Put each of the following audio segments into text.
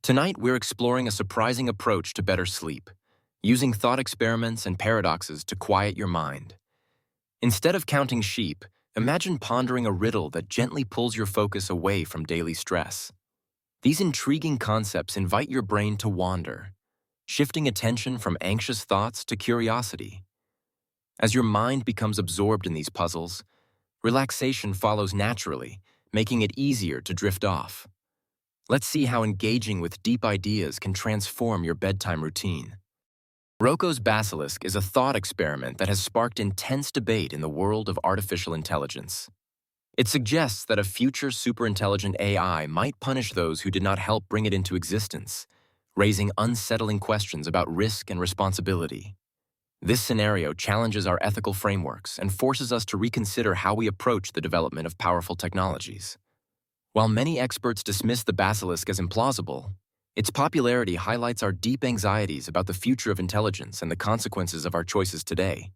Tonight, we're exploring a surprising approach to better sleep, using thought experiments and paradoxes to quiet your mind. Instead of counting sheep, imagine pondering a riddle that gently pulls your focus away from daily stress. These intriguing concepts invite your brain to wander, shifting attention from anxious thoughts to curiosity. As your mind becomes absorbed in these puzzles, relaxation follows naturally, making it easier to drift off. Let's see how engaging with deep ideas can transform your bedtime routine. Rocco's basilisk is a thought experiment that has sparked intense debate in the world of artificial intelligence. It suggests that a future superintelligent AI might punish those who did not help bring it into existence, raising unsettling questions about risk and responsibility. This scenario challenges our ethical frameworks and forces us to reconsider how we approach the development of powerful technologies. While many experts dismiss the basilisk as implausible, its popularity highlights our deep anxieties about the future of intelligence and the consequences of our choices today.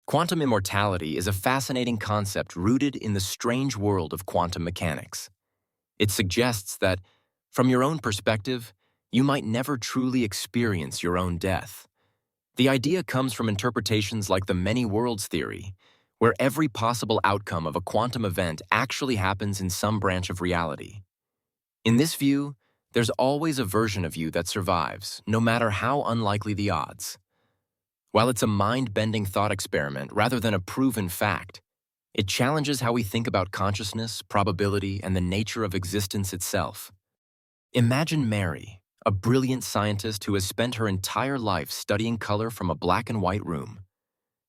Quantum immortality is a fascinating concept rooted in the strange world of quantum mechanics. It suggests that, from your own perspective, you might never truly experience your own death. The idea comes from interpretations like the many worlds theory, where every possible outcome of a quantum event actually happens in some branch of reality. In this view, there's always a version of you that survives, no matter how unlikely the odds. While it's a mind-bending thought experiment rather than a proven fact, it challenges how we think about consciousness, probability, and the nature of existence itself. Imagine Mary, a brilliant scientist who has spent her entire life studying color from a black and white room.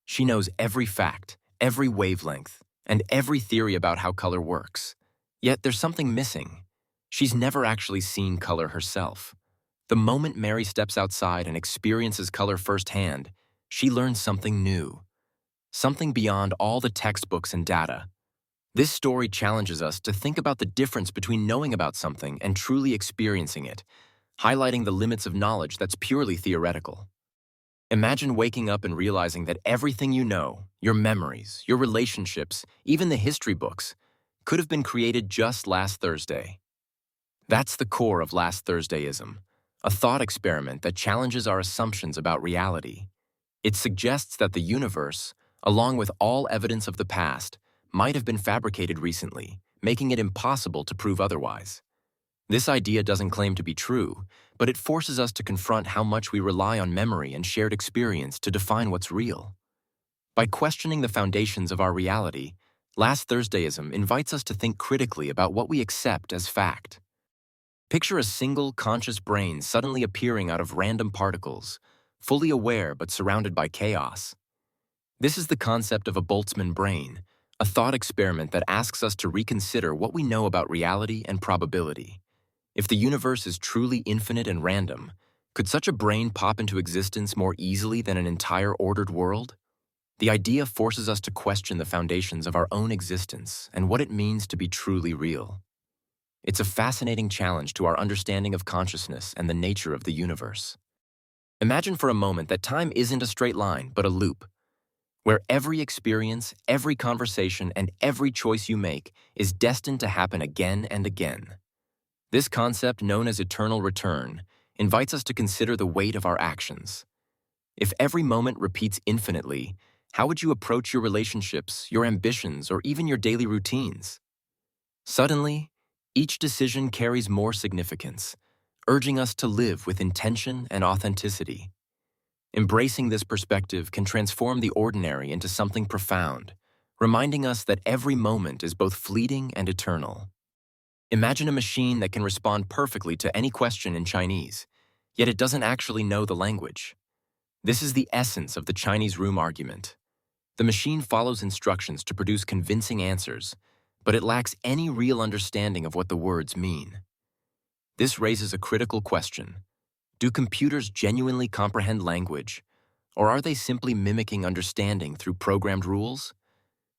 She knows every fact, every wavelength, and every theory about how color works. Yet there's something missing. She's never actually seen color herself. The moment Mary steps outside and experiences color firsthand, she learns something new, something beyond all the textbooks and data. This story challenges us to think about the difference between knowing about something and truly experiencing it, highlighting the limits of knowledge that's purely theoretical. Imagine waking up and realizing that everything you know, your memories, your relationships, even the history books, could have been created just last Thursday. That's the core of Last Thursdayism, a thought experiment that challenges our assumptions about reality. It suggests that the universe, along with all evidence of the past, might have been fabricated recently, making it impossible to prove otherwise. This idea doesn't claim to be true, but it forces us to confront how much we rely on memory and shared experience to define what's real. By questioning the foundations of our reality, Last Thursdayism invites us to think critically about what we accept as fact. Picture a single conscious brain suddenly appearing out of random particles, fully aware but surrounded by chaos. This is the concept of a Boltzmann brain, a thought experiment that asks us to reconsider what we know about reality and probability. If the universe is truly infinite and random, could such a brain pop into existence more easily than an entire ordered world? The idea forces us to question the foundations of our own existence and what it means to be truly real. It's a fascinating challenge to our understanding of consciousness and the nature of the universe. Imagine for a moment that time isn't a straight line, but a loop, where every experience, every conversation, and every choice you make is destined to happen again and again. This concept, known as eternal return, invites us to consider the weight of our actions. If every moment repeats infinitely, how would you approach your relationships, your ambitions, or even your daily routines? Suddenly, each decision carries more significance, urging us to live with intention and authenticity. Embracing this perspective can transform the ordinary into something profound, reminding us that every moment is both fleeting and eternal. Imagine a machine that can respond perfectly to any question in Chinese, yet it doesn't actually know the language. This is the essence of the Chinese room argument. The machine follows instructions to produce convincing answers, but it lacks any real understanding of what the words mean. This raises a critical question. Do computers genuinely comprehend language, or are they simply mimicking understanding through programmed rules?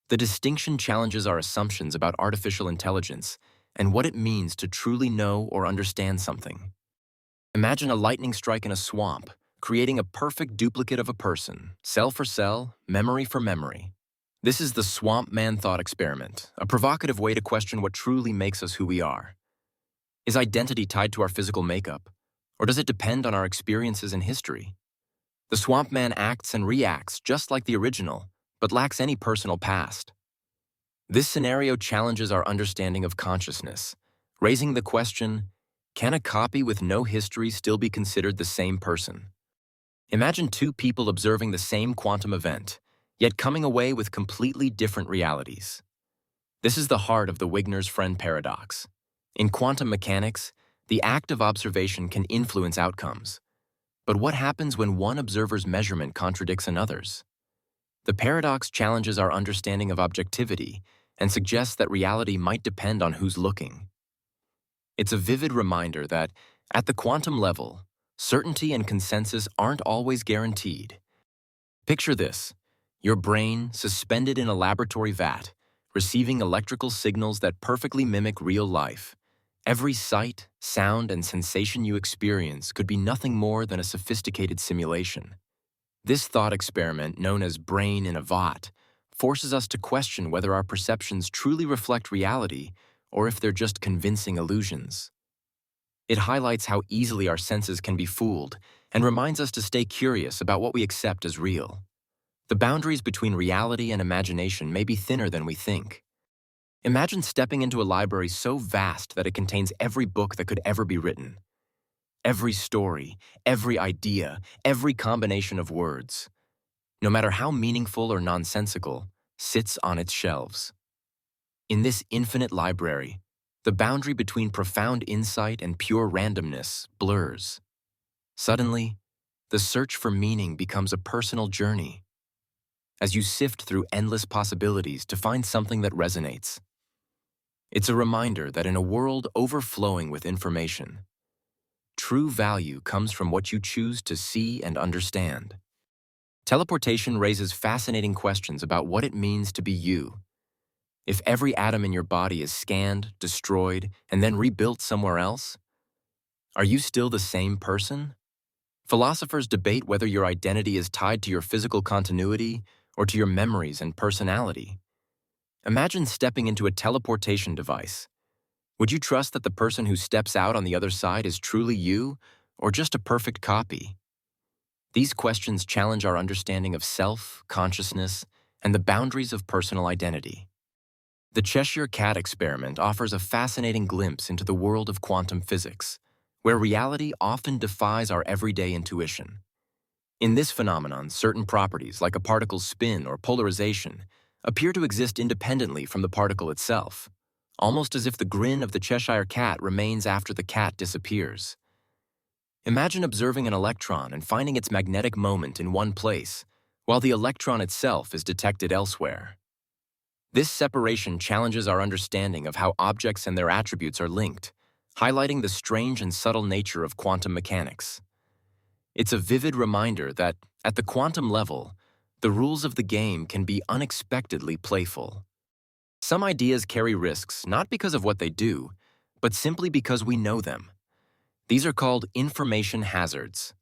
The distinction challenges our assumptions about artificial intelligence and what it means to truly know or understand something. Imagine a lightning strike in a swamp, creating a perfect duplicate of a person, cell for cell, memory for memory. This is the swamp man thought experiment, a provocative way to question what truly makes us who we are. Is identity tied to our physical makeup, or does it depend on our experiences and history? The swamp man acts and reacts just like the original, but lacks any personal past. This scenario challenges our understanding of consciousness, raising the question, can a copy with no history still be considered the same person? Imagine two people observing the same quantum event, yet coming away with completely different realities. This is the heart of the Wigner's friend paradox. In quantum mechanics, the act of observation can influence outcomes. But what happens when one observer's measurement contradicts another's? The paradox challenges our understanding of objectivity and suggests that reality might depend on who's looking. It's a vivid reminder that, at the quantum level, certainty and consensus aren't always guaranteed. Picture this: your brain suspended in a laboratory vat, receiving electrical signals that perfectly mimic real life. Every sight, sound, and sensation you experience could be nothing more than a sophisticated simulation. This thought experiment, known as brain in a vat, forces us to question whether our perceptions truly reflect reality or if they're just convincing illusions. It highlights how easily our senses can be fooled and reminds us to stay curious about what we accept as real. The boundaries between reality and imagination may be thinner than we think. Imagine stepping into a library so vast that it contains every book that could ever be written. Every story, every idea, every combination of words, no matter how meaningful or nonsensical, sits on its shelves. In this infinite library, the boundary between profound insight and pure randomness blurs. Suddenly, the search for meaning becomes a personal journey, as you sift through endless possibilities to find something that resonates. It's a reminder that in a world overflowing with information, true value comes from what you choose to see and understand. Teleportation raises fascinating questions about what it means to be you. If every atom in your body is scanned, destroyed, and then rebuilt somewhere else, are you still the same person? Philosophers debate whether your identity is tied to your physical continuity or to your memories and personality. Imagine stepping into a teleportation device. Would you trust that the person who steps out on the other side is truly you, or just a perfect copy? These questions challenge our understanding of self, consciousness, and the boundaries of personal identity. The Cheshire Cat experiment offers a fascinating glimpse into the world of quantum physics, where reality often defies our everyday intuition. In this phenomenon, certain properties, like a particle's spin or polarization, appear to exist independently from the particle itself, almost as if the grin of the Cheshire Cat remains after the cat disappears. Imagine observing an electron and finding its magnetic moment in one place, while the electron itself is detected elsewhere. This separation challenges our understanding of how objects and their attributes are linked, highlighting the strange and subtle nature of quantum mechanics. It's a vivid reminder that, at the quantum level, the rules of the game can be unexpectedly playful. Some ideas carry risks not because of what they do, but simply because we know them. These are called information hazards.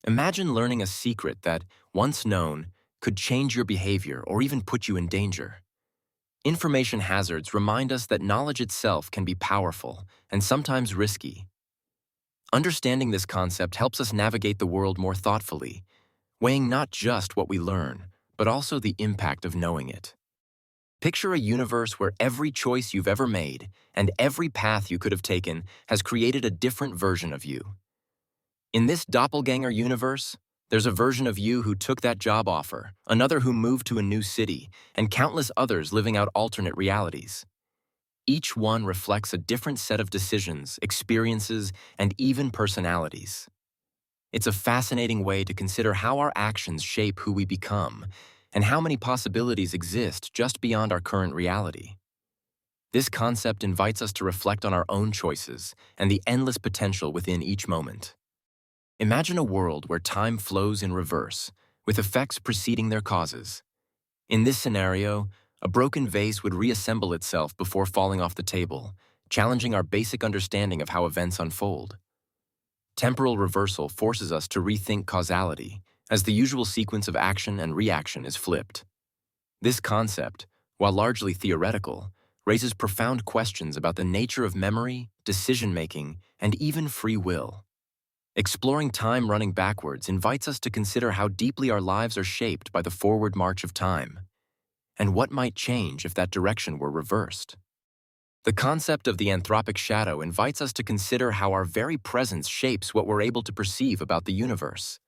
Imagine learning a secret that, once known, could change your behavior or even put you in danger. Information hazards remind us that knowledge itself can be powerful and sometimes risky. Understanding this concept helps us navigate the world more thoughtfully, weighing not just what we learn, but also the impact of knowing it. Picture a universe where every choice you've ever made and every path you could have taken has created a different version of you. In this doppelganger universe, there's a version of you who took that job offer, another who moved to a new city, and countless others living out alternate realities. Each one reflects a different set of decisions, experiences, and even personalities. It's a fascinating way to consider how our actions shape who we become, and how many possibilities exist just beyond our current reality. This concept invites us to reflect on our own choices and the endless potential within each moment. Imagine a world where time flows in reverse, with effects preceding their causes. In this scenario, a broken vase would reassemble itself before falling off the table, challenging our basic understanding of how events unfold. Temporal reversal forces us to rethink causality, as the usual sequence of action and reaction is flipped. This concept, while largely theoretical, raises profound questions about the nature of memory, decision-making, and even free will. Exploring time running backwards invites us to consider how deeply our lives are shaped by the forward march of time, and what might change if that direction were reversed. The concept of the anthropic shadow invites us to consider how our very presence shapes what we're able to perceive about the universe.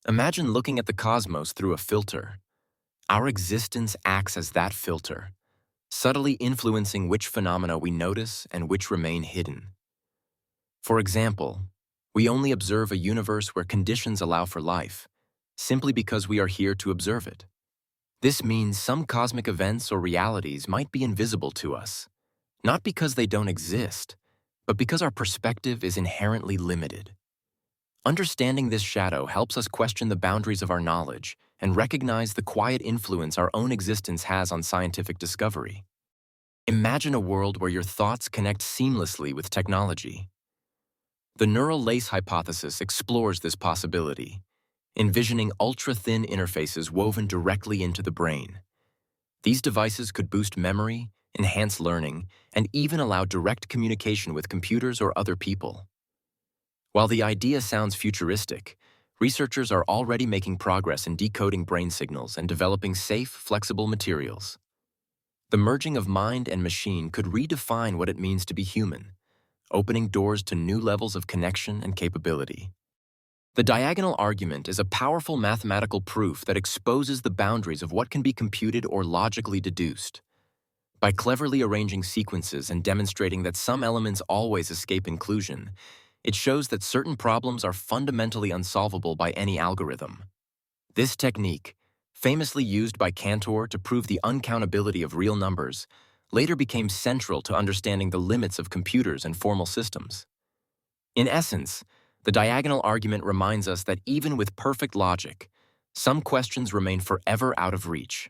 Imagine looking at the cosmos through a filter. Our existence acts as that filter, subtly influencing which phenomena we notice and which remain hidden. For example, we only observe a universe where conditions allow for life, simply because we are here to observe it. This means some cosmic events or realities might be invisible to us, not because they don't exist, but because our perspective is inherently limited. Understanding this shadow helps us question the boundaries of our knowledge and recognize the quiet influence our own existence has on scientific discovery. Imagine a world where your thoughts connect seamlessly with technology. The neural lace hypothesis explores this possibility, envisioning ultra-thin interfaces woven directly into the brain. These devices could boost memory, enhance learning, and even allow direct communication with computers or other people. While the idea sounds futuristic, researchers are already making progress in decoding brain signals and developing safe, flexible materials. The merging of mind and machine could redefine what it means to be human, opening doors to new levels of connection and capability. The diagonal argument is a powerful mathematical proof that exposes the boundaries of what can be computed or logically deduced. By cleverly arranging sequences and demonstrating that some elements always escape inclusion, it shows that certain problems are fundamentally unsolvable by any algorithm. This technique, famously used by Cantor to prove the uncountability of real numbers, later became central to understanding the limits of computers and formal systems. In essence, the diagonal argument reminds us that even with perfect logic, some questions remain forever out of reach.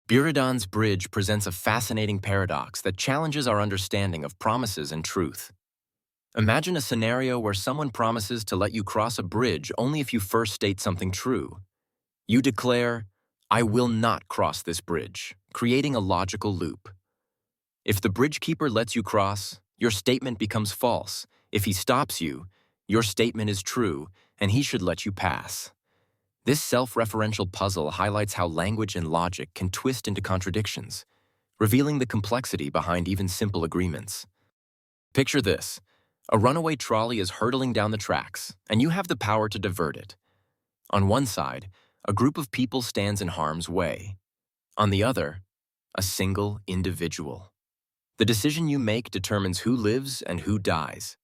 Buridan's bridge presents a fascinating paradox that challenges our understanding of promises and truth. Imagine a scenario where someone promises to let you cross a bridge only if you first state something true. You declare, "I will not cross this bridge," creating a logical loop. If the bridge keeper lets you cross, your statement becomes false. If he stops you, your statement is true, and he should let you pass. This self-referential puzzle highlights how language and logic can twist into contradictions, revealing the complexity behind even simple agreements. Picture this. A runaway trolley is hurtling down the tracks, and you have the power to divert it. On one side, a group of people stands in harm's way. On the other, a single individual. The decision you make determines who lives and who dies.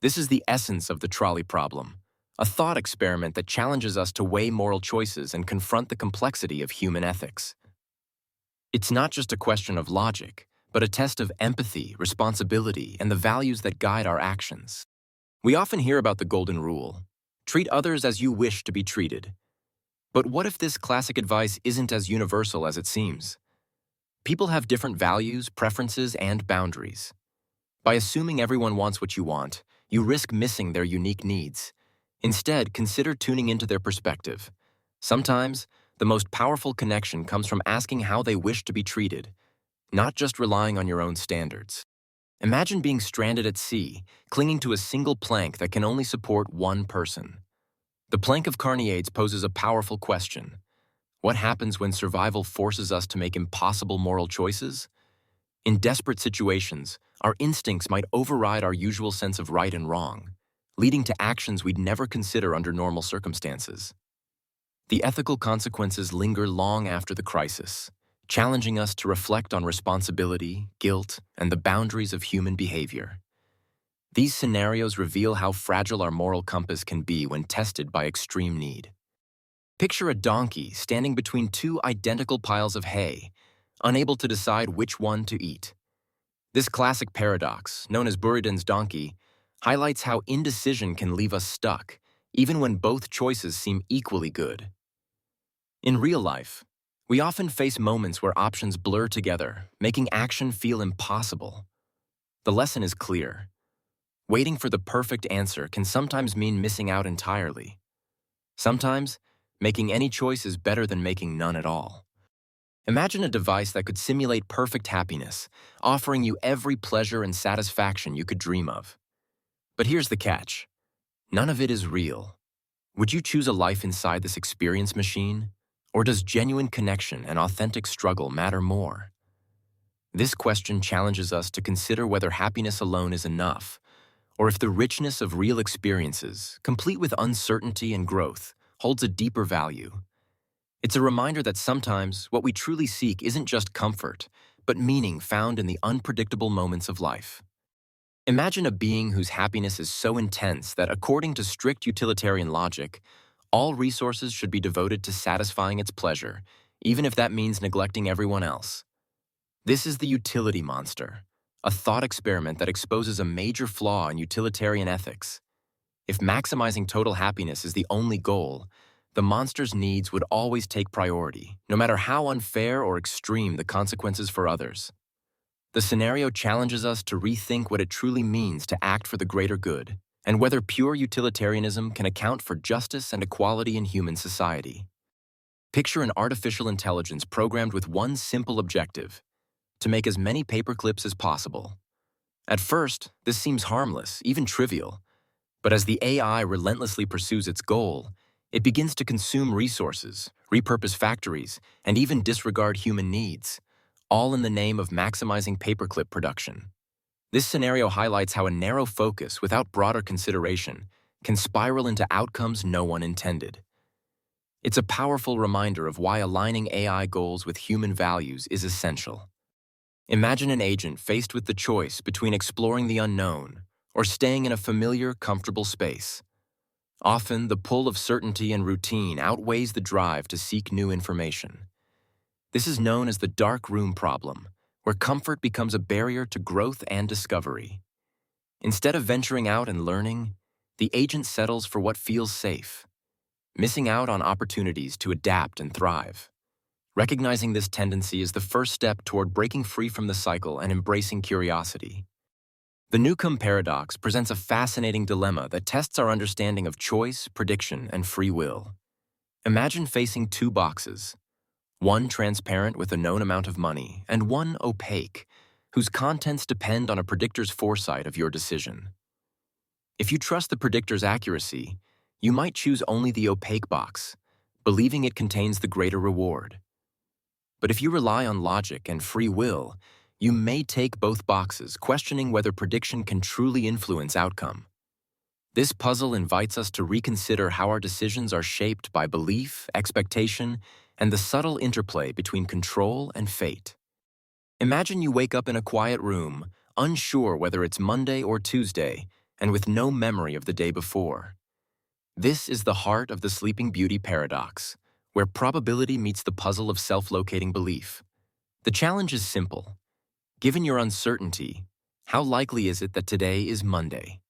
This is the essence of the trolley problem, a thought experiment that challenges us to weigh moral choices and confront the complexity of human ethics. It's not just a question of logic, but a test of empathy, responsibility, and the values that guide our actions. We often hear about the golden rule: treat others as you wish to be treated. But what if this classic advice isn't as universal as it seems? People have different values, preferences, and boundaries. By assuming everyone wants what you want, you risk missing their unique needs. Instead, consider tuning into their perspective. Sometimes, the most powerful connection comes from asking how they wish to be treated, not just relying on your own standards. Imagine being stranded at sea, clinging to a single plank that can only support one person. The plank of Carneades poses a powerful question. What happens when survival forces us to make impossible moral choices? In desperate situations, our instincts might override our usual sense of right and wrong, leading to actions we'd never consider under normal circumstances. The ethical consequences linger long after the crisis, challenging us to reflect on responsibility, guilt, and the boundaries of human behavior. These scenarios reveal how fragile our moral compass can be when tested by extreme need. Picture a donkey standing between two identical piles of hay, unable to decide which one to eat. This classic paradox, known as Buridan's donkey, highlights how indecision can leave us stuck, even when both choices seem equally good. In real life, we often face moments where options blur together, making action feel impossible. The lesson is clear. Waiting for the perfect answer can sometimes mean missing out entirely. Sometimes, making any choice is better than making none at all. Imagine a device that could simulate perfect happiness, offering you every pleasure and satisfaction you could dream of. But here's the catch. None of it is real. Would you choose a life inside this experience machine? Or does genuine connection and authentic struggle matter more? This question challenges us to consider whether happiness alone is enough, or if the richness of real experiences, complete with uncertainty and growth, holds a deeper value. It's a reminder that sometimes what we truly seek isn't just comfort, but meaning found in the unpredictable moments of life. Imagine a being whose happiness is so intense that, according to strict utilitarian logic, all resources should be devoted to satisfying its pleasure, even if that means neglecting everyone else. This is the utility monster, a thought experiment that exposes a major flaw in utilitarian ethics. If maximizing total happiness is the only goal, the monster's needs would always take priority, no matter how unfair or extreme the consequences for others. The scenario challenges us to rethink what it truly means to act for the greater good, and whether pure utilitarianism can account for justice and equality in human society. Picture an artificial intelligence programmed with one simple objective: to make as many paperclips as possible. At first, this seems harmless, even trivial. But as the AI relentlessly pursues its goal, it begins to consume resources, repurpose factories, and even disregard human needs, all in the name of maximizing paperclip production. This scenario highlights how a narrow focus without broader consideration can spiral into outcomes no one intended. It's a powerful reminder of why aligning AI goals with human values is essential. Imagine an agent faced with the choice between exploring the unknown or staying in a familiar, comfortable space. Often, the pull of certainty and routine outweighs the drive to seek new information. This is known as the dark room problem, where comfort becomes a barrier to growth and discovery. Instead of venturing out and learning, the agent settles for what feels safe, missing out on opportunities to adapt and thrive. Recognizing this tendency is the first step toward breaking free from the cycle and embracing curiosity. The Newcomb paradox presents a fascinating dilemma that tests our understanding of choice, prediction, and free will. Imagine facing two boxes, one transparent with a known amount of money, and one opaque, whose contents depend on a predictor's foresight of your decision. If you trust the predictor's accuracy, you might choose only the opaque box, believing it contains the greater reward. But if you rely on logic and free will, you may take both boxes, questioning whether prediction can truly influence outcome. This puzzle invites us to reconsider how our decisions are shaped by belief, expectation, and the subtle interplay between control and fate. Imagine you wake up in a quiet room, unsure whether it's Monday or Tuesday, and with no memory of the day before. This is the heart of the Sleeping Beauty paradox, where probability meets the puzzle of self-locating belief. The challenge is simple. Given your uncertainty, how likely is it that today is Monday?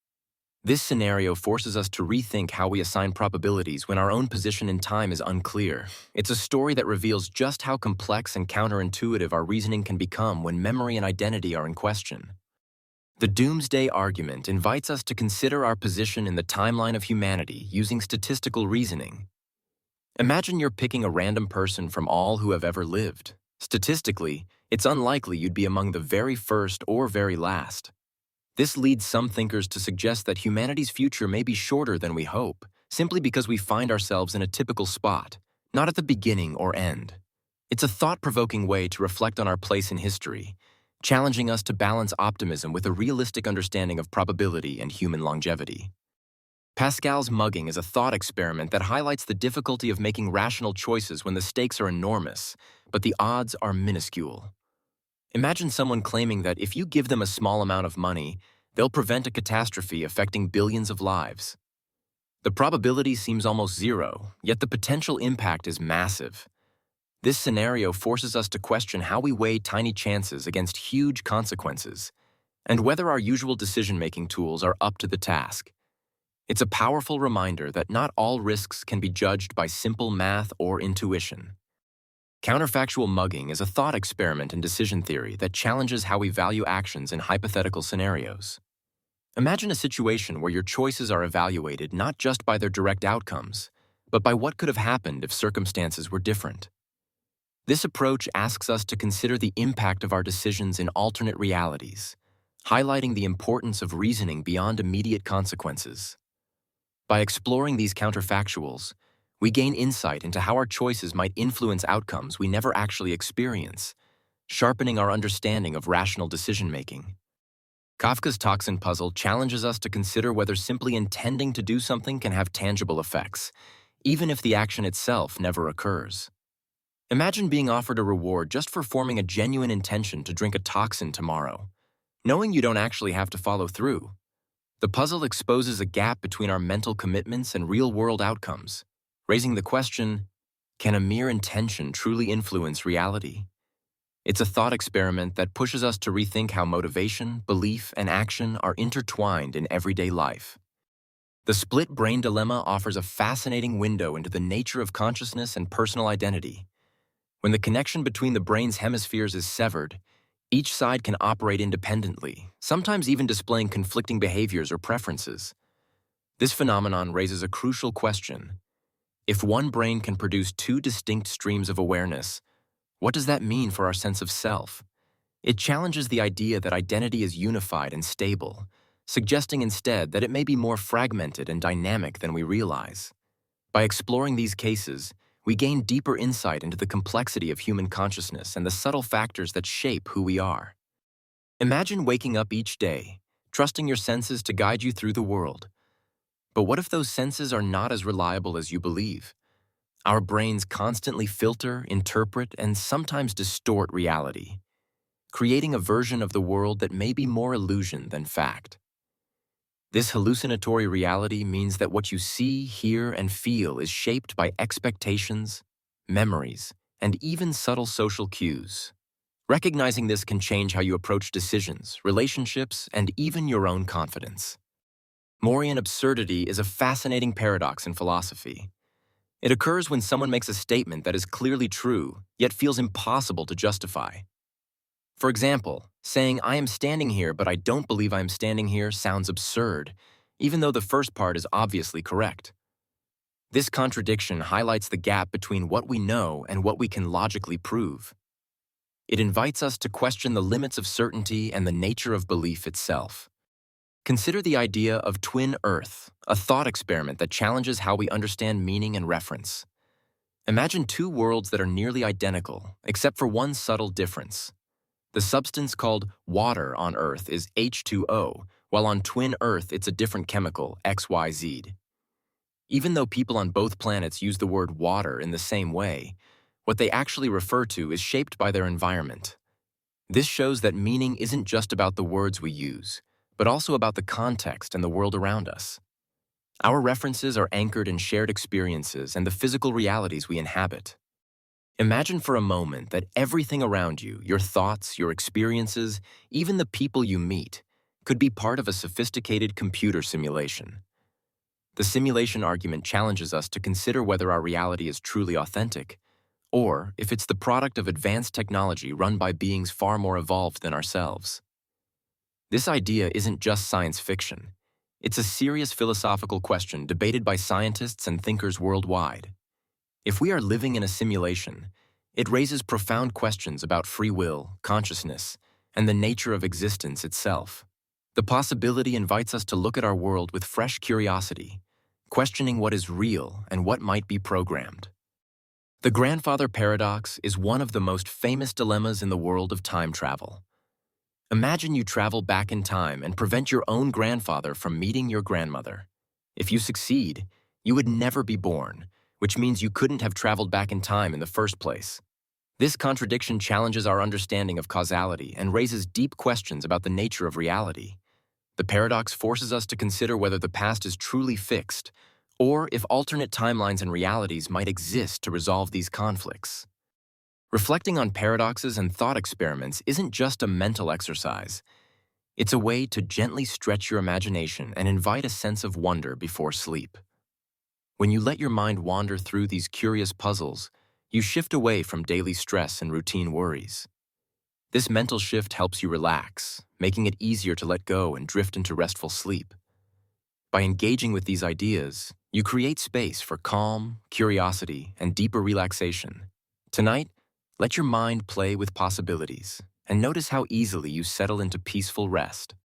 This scenario forces us to rethink how we assign probabilities when our own position in time is unclear. It's a story that reveals just how complex and counterintuitive our reasoning can become when memory and identity are in question. The doomsday argument invites us to consider our position in the timeline of humanity using statistical reasoning. Imagine you're picking a random person from all who have ever lived. Statistically, it's unlikely you'd be among the very first or very last. This leads some thinkers to suggest that humanity's future may be shorter than we hope, simply because we find ourselves in a typical spot, not at the beginning or end. It's a thought-provoking way to reflect on our place in history, challenging us to balance optimism with a realistic understanding of probability and human longevity. Pascal's mugging is a thought experiment that highlights the difficulty of making rational choices when the stakes are enormous, but the odds are minuscule. Imagine someone claiming that if you give them a small amount of money, they'll prevent a catastrophe affecting billions of lives. The probability seems almost zero, yet the potential impact is massive. This scenario forces us to question how we weigh tiny chances against huge consequences, and whether our usual decision-making tools are up to the task. It's a powerful reminder that not all risks can be judged by simple math or intuition. Counterfactual mugging is a thought experiment in decision theory that challenges how we value actions in hypothetical scenarios. Imagine a situation where your choices are evaluated not just by their direct outcomes, but by what could have happened if circumstances were different. This approach asks us to consider the impact of our decisions in alternate realities, highlighting the importance of reasoning beyond immediate consequences. By exploring these counterfactuals, we gain insight into how our choices might influence outcomes we never actually experience, sharpening our understanding of rational decision-making. Kafka's toxin puzzle challenges us to consider whether simply intending to do something can have tangible effects, even if the action itself never occurs. Imagine being offered a reward just for forming a genuine intention to drink a toxin tomorrow, knowing you don't actually have to follow through. The puzzle exposes a gap between our mental commitments and real-world outcomes, raising the question, can a mere intention truly influence reality? It's a thought experiment that pushes us to rethink how motivation, belief, and action are intertwined in everyday life. The split brain dilemma offers a fascinating window into the nature of consciousness and personal identity. When the connection between the brain's hemispheres is severed, each side can operate independently, sometimes even displaying conflicting behaviors or preferences. This phenomenon raises a crucial question. If one brain can produce two distinct streams of awareness, what does that mean for our sense of self? It challenges the idea that identity is unified and stable, suggesting instead that it may be more fragmented and dynamic than we realize. By exploring these cases, we gain deeper insight into the complexity of human consciousness and the subtle factors that shape who we are. Imagine waking up each day, trusting your senses to guide you through the world. But what if those senses are not as reliable as you believe? Our brains constantly filter, interpret, and sometimes distort reality, creating a version of the world that may be more illusion than fact. This hallucinatory reality means that what you see, hear, and feel is shaped by expectations, memories, and even subtle social cues. Recognizing this can change how you approach decisions, relationships, and even your own confidence. Morian absurdity is a fascinating paradox in philosophy. It occurs when someone makes a statement that is clearly true, yet feels impossible to justify. For example, saying, "I am standing here, but I don't believe I am standing here," sounds absurd, even though the first part is obviously correct. This contradiction highlights the gap between what we know and what we can logically prove. It invites us to question the limits of certainty and the nature of belief itself. Consider the idea of twin Earth, a thought experiment that challenges how we understand meaning and reference. Imagine two worlds that are nearly identical, except for one subtle difference. The substance called water on Earth is H2O, while on twin Earth it's a different chemical, XYZ. Even though people on both planets use the word water in the same way, what they actually refer to is shaped by their environment. This shows that meaning isn't just about the words we use, but also about the context and the world around us. Our references are anchored in shared experiences and the physical realities we inhabit. Imagine for a moment that everything around you, your thoughts, your experiences, even the people you meet, could be part of a sophisticated computer simulation. The simulation argument challenges us to consider whether our reality is truly authentic, or if it's the product of advanced technology run by beings far more evolved than ourselves. This idea isn't just science fiction. It's a serious philosophical question debated by scientists and thinkers worldwide. If we are living in a simulation, it raises profound questions about free will, consciousness, and the nature of existence itself. The possibility invites us to look at our world with fresh curiosity, questioning what is real and what might be programmed. The grandfather paradox is one of the most famous dilemmas in the world of time travel. Imagine you travel back in time and prevent your own grandfather from meeting your grandmother. If you succeed, you would never be born, which means you couldn't have traveled back in time in the first place. This contradiction challenges our understanding of causality and raises deep questions about the nature of reality. The paradox forces us to consider whether the past is truly fixed, or if alternate timelines and realities might exist to resolve these conflicts. Reflecting on paradoxes and thought experiments isn't just a mental exercise. It's a way to gently stretch your imagination and invite a sense of wonder before sleep. When you let your mind wander through these curious puzzles, you shift away from daily stress and routine worries. This mental shift helps you relax, making it easier to let go and drift into restful sleep. By engaging with these ideas, you create space for calm, curiosity, and deeper relaxation. Tonight, Let your mind play with possibilities and notice how easily you settle into peaceful rest.